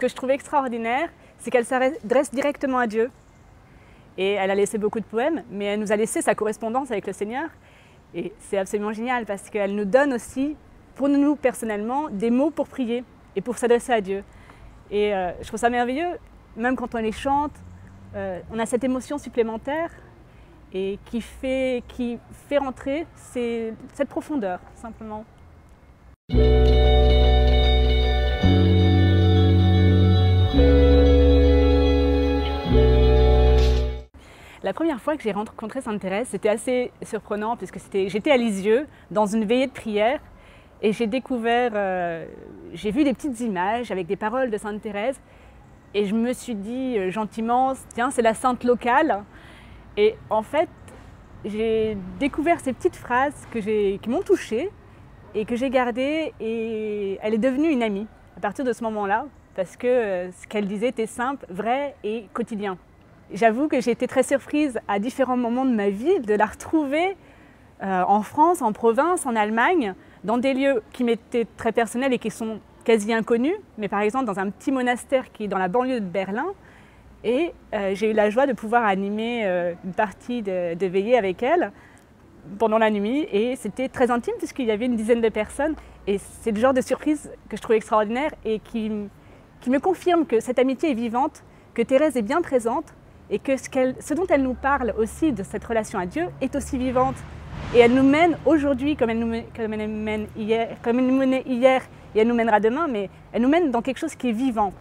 que je trouve extraordinaire, c'est qu'elle s'adresse directement à Dieu. Et elle a laissé beaucoup de poèmes, mais elle nous a laissé sa correspondance avec le Seigneur. Et c'est absolument génial parce qu'elle nous donne aussi, pour nous personnellement, des mots pour prier et pour s'adresser à Dieu. Et je trouve ça merveilleux, même quand on les chante, on a cette émotion supplémentaire et qui fait rentrer cette profondeur, simplement. La première fois que j'ai rencontré Sainte Thérèse, c'était assez surprenant puisque j'étais à Lisieux dans une veillée de prière et j'ai vu des petites images avec des paroles de Sainte Thérèse et je me suis dit gentiment, tiens, c'est la sainte locale. Et en fait, j'ai découvert ces petites phrases qui m'ont touchée et que j'ai gardées, et elle est devenue une amie à partir de ce moment-là parce que ce qu'elle disait était simple, vrai et quotidien. J'avoue que j'ai été très surprise à différents moments de ma vie de la retrouver en France, en province, en Allemagne, dans des lieux qui m'étaient très personnels et qui sont quasi inconnus, mais par exemple dans un petit monastère qui est dans la banlieue de Berlin. Et j'ai eu la joie de pouvoir animer une partie de veillée avec elle pendant la nuit, et c'était très intime puisqu'il y avait une dizaine de personnes, et c'est le genre de surprise que je trouve extraordinaire et qui me confirme que cette amitié est vivante, que Thérèse est bien présente et que ce dont elle nous parle aussi de cette relation à Dieu est aussi vivante. Et elle nous mène aujourd'hui comme elle nous menait hier et elle nous mènera demain, mais elle nous mène dans quelque chose qui est vivant.